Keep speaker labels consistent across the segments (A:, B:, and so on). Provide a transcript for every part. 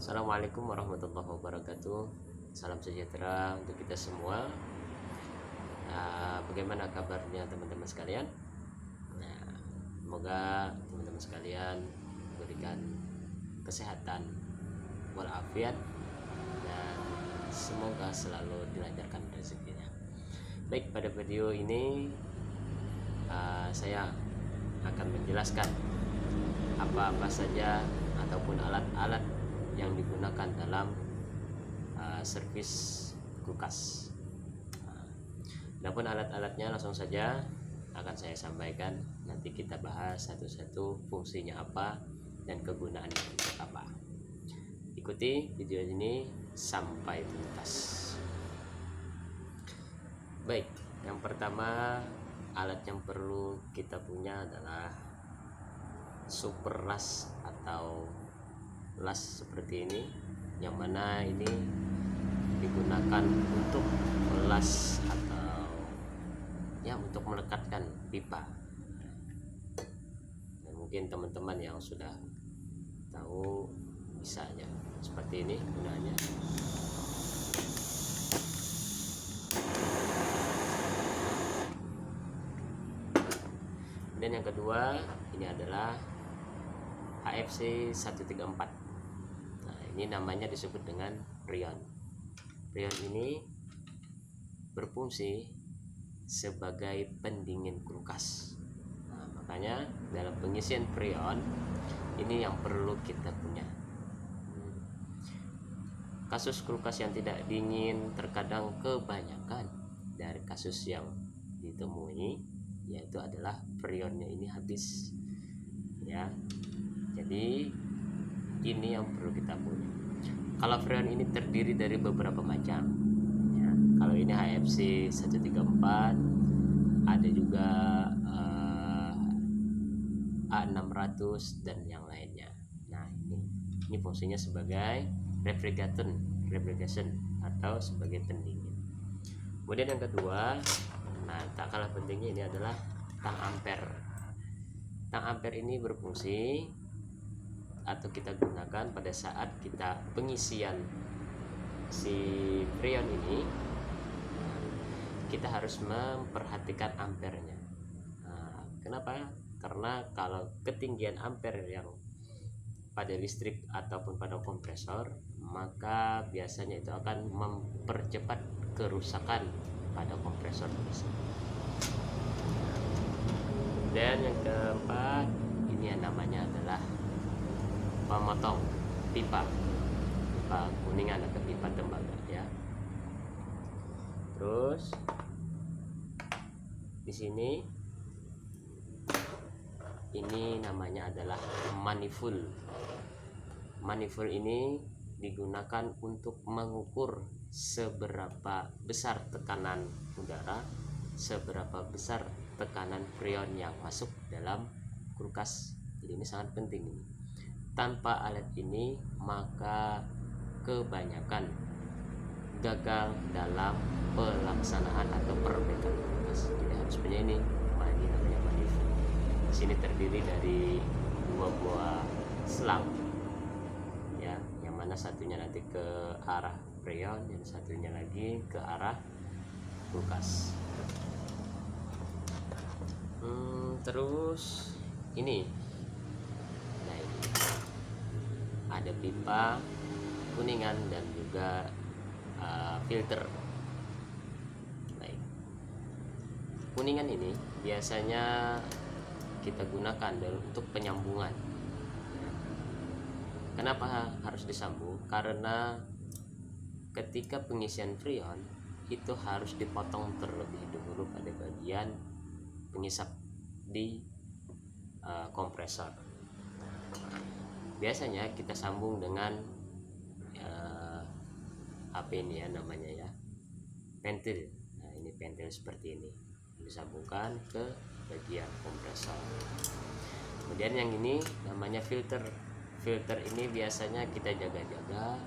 A: Assalamualaikum warahmatullahi wabarakatuh. Salam sejahtera untuk kita semua. Bagaimana kabarnya teman-teman sekalian? Semoga teman-teman sekalian diberikan kesehatan walafiat dan semoga selalu dilancarkan rezekinya. Baik, pada video ini saya akan menjelaskan apa-apa saja ataupun alat-alat yang digunakan dalam servis kulkas. Adapun alat-alatnya langsung saja akan saya sampaikan. Nanti kita bahas satu-satu fungsinya apa dan kegunaannya untuk apa. Ikuti video ini sampai tuntas. Baik, yang pertama alat yang perlu kita punya adalah super las atau las seperti ini, yang mana ini digunakan untuk melas atau ya untuk melekatkan pipa. Dan mungkin teman-teman yang sudah tahu bisa aja seperti ini gunanya. Dan yang kedua ini adalah HFC 134. Ini namanya disebut dengan freon. Freon ini berfungsi sebagai pendingin kulkas. Makanya dalam pengisian freon ini yang perlu kita punya. Kasus kulkas yang tidak dingin terkadang kebanyakan dari kasus yang ditemui yaitu adalah freonnya ini habis. Ya. Jadi ini yang perlu kita punya. Kalau freon ini terdiri dari beberapa macam ya. Kalau ini HFC 134, ada juga A600 dan yang lainnya. Nah, ini fungsinya sebagai refrigeration atau sebagai pendingin. Kemudian yang kedua, tak kalah pentingnya ini adalah tang ampere. Tang ampere ini berfungsi atau kita gunakan pada saat kita pengisian si freon ini. Kita harus memperhatikan ampernya. Kenapa? Karena kalau ketinggian ampere yang pada listrik ataupun pada kompresor, maka biasanya itu akan mempercepat kerusakan pada kompresor tersebut. Dan yang keempat, ini yang namanya adalah pemotong pipa kuningan atau pipa tembaga ya. Terus di sini ini namanya adalah manifold. Manifold ini digunakan untuk mengukur seberapa besar tekanan udara, seberapa besar tekanan freon yang masuk dalam kulkas. Jadi ini sangat penting ini. Tanpa alat ini maka kebanyakan gagal dalam pelaksanaan atau perbaikan kulkas. Jadi harus punya ini namanya manifold. Di sini terdiri dari dua buah selang ya, yang mana satunya nanti ke arah freon dan satunya lagi ke arah kulkas. Terus ini ada pipa kuningan dan juga filter. Baik. Kuningan ini biasanya kita gunakan untuk penyambungan. Kenapa harus disambung? Karena ketika pengisian freon itu harus dipotong terlebih dahulu pada bagian pengisap di kompresor. Biasanya kita sambung dengan apa ini ya namanya ya, ventil. Nah, ini ventil seperti ini disambungkan ke bagian kompresor. Kemudian yang ini namanya filter. Filter ini biasanya kita jaga-jaga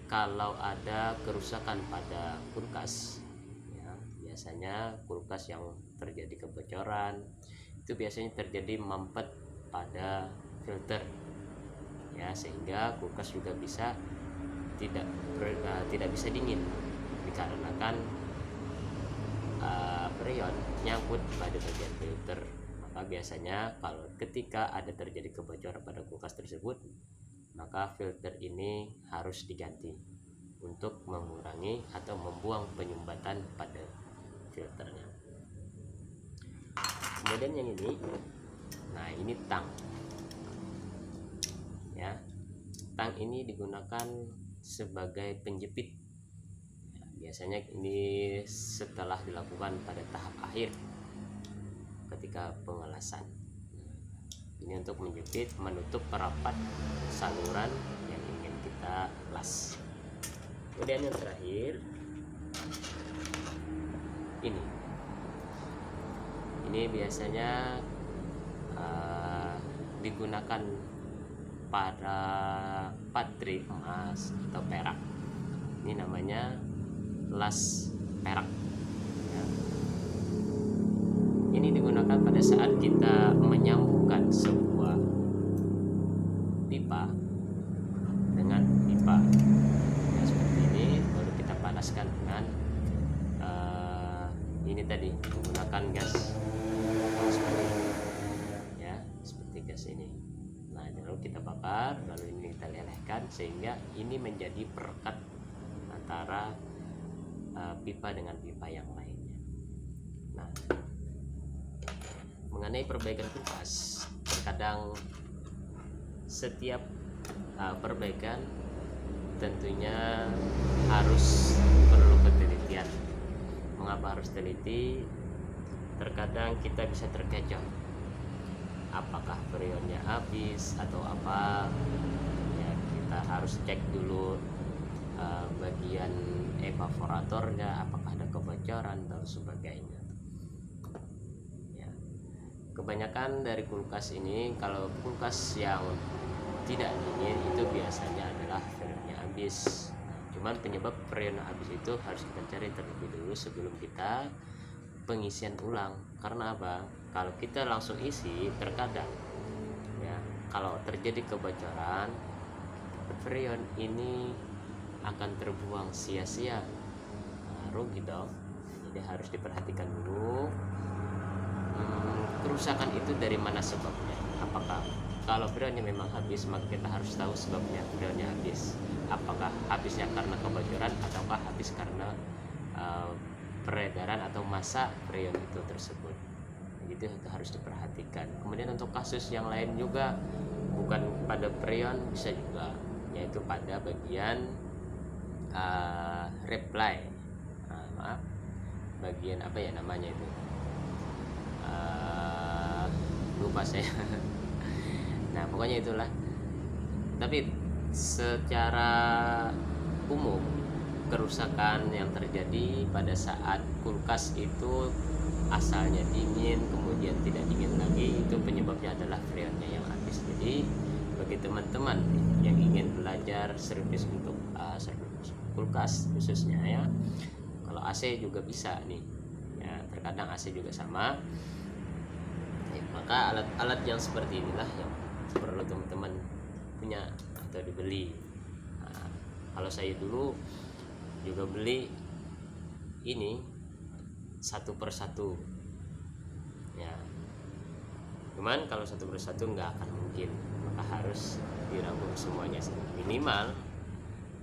A: kalau ada kerusakan pada kulkas ya. Biasanya kulkas yang terjadi kebocoran itu biasanya terjadi mampet pada filter ya, sehingga kulkas juga bisa tidak bisa dingin dikarenakan freon nyangkut pada bagian filter. Maka biasanya kalau ketika ada terjadi kebocoran pada kulkas tersebut, maka filter ini harus diganti untuk mengurangi atau membuang penyumbatan pada filternya. Kemudian yang ini, nah ini tang ya. Tang ini digunakan sebagai penjepit ya, biasanya ini setelah dilakukan pada tahap akhir ketika pengelasan. Ini untuk menjepit, menutup rapat saluran yang ingin kita las. Kemudian yang terakhir ini biasanya digunakan pada patri emas atau perak. Ini namanya las perak ya. Ini digunakan pada saat kita menyambungkan sebuah pipa dengan pipa ya, seperti ini, baru kita panaskan dengan ini tadi menggunakan gas seperti ini ya, seperti gas ini. Nah, lalu kita bakar, lalu ini kita lelehkan sehingga ini menjadi perekat antara pipa dengan pipa yang lainnya. Nah, mengenai perbaikan kulkas, terkadang setiap perbaikan tentunya harus perlu ketelitian. Mengapa harus teliti? Terkadang kita bisa terkecoh, apakah freonnya habis atau apa ya, kita harus cek dulu bagian evaporatornya apakah ada kebocoran dan sebagainya ya. Kebanyakan dari kulkas ini, kalau kulkas yang tidak dingin itu biasanya adalah freonnya habis. Cuman penyebab freon habis itu harus kita cari terlebih dulu sebelum kita pengisian ulang. Karena apa? Kalau kita langsung isi, terkadang ya, kalau terjadi kebocoran, freon ini akan terbuang sia-sia, rugi dong. Jadi harus diperhatikan dulu kerusakan itu dari mana sebabnya. Apakah kalau freonnya memang habis, maka kita harus tahu sebabnya freonnya habis. Apakah habisnya karena kebocoran ataukah habis karena peredaran atau masa freon itu tersebut. Itu harus diperhatikan. Kemudian untuk kasus yang lain juga, bukan pada freon, bisa juga yaitu pada bagian reply. Bagian apa ya namanya itu, lupa saya. Nah pokoknya itulah. Tapi secara umum kerusakan yang terjadi pada saat kulkas itu asalnya dingin kemudian tidak dingin lagi, itu penyebabnya adalah freonnya yang habis. Jadi bagi teman-teman yang ingin belajar servis untuk servis kulkas khususnya ya, kalau AC juga bisa nih ya, terkadang AC juga sama ya, maka alat-alat yang seperti inilah yang perlu teman-teman punya atau dibeli. Nah, kalau saya dulu juga beli ini satu persatu ya, cuman kalau satu persatu nggak akan mungkin, maka harus dirangkum semuanya. Minimal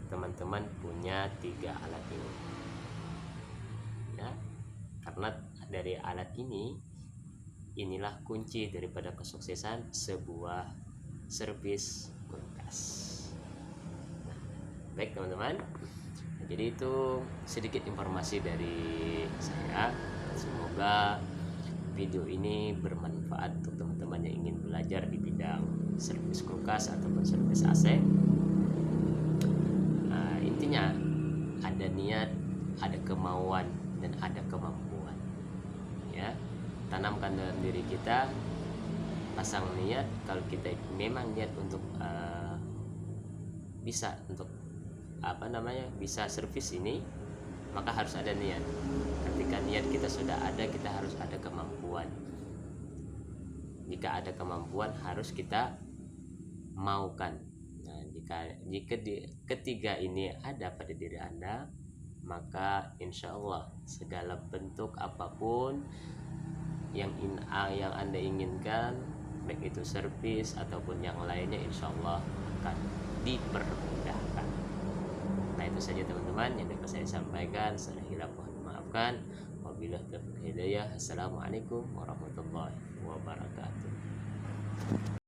A: teman-teman punya 3 alat ini ya, karena dari alat ini inilah kunci daripada kesuksesan sebuah servis kulkas. Nah, baik teman-teman, jadi itu sedikit informasi dari saya. Semoga video ini bermanfaat untuk teman-teman yang ingin belajar di bidang servis kulkas ataupun servis AC. Nah, intinya ada niat, ada kemauan, dan ada kemampuan ya. Tanamkan dalam diri kita, pasang niat. Kalau kita memang niat untuk bisa untuk bisa servis ini, maka harus ada niat. Ketika niat kita sudah ada, kita harus ada kemampuan. Jika ada kemampuan, harus kita maukan Nah, jika ketiga ini ada pada diri Anda, maka insya Allah segala bentuk apapun yang Anda inginkan, baik itu servis ataupun yang lainnya, insya Allah akan dipermudahkan. Nah, itu saja teman-teman yang dapat saya sampaikan. Salah hilaf mohon dimaafkan. Wabillahi taufiq hidayah. Assalamualaikum warahmatullahi wabarakatuh.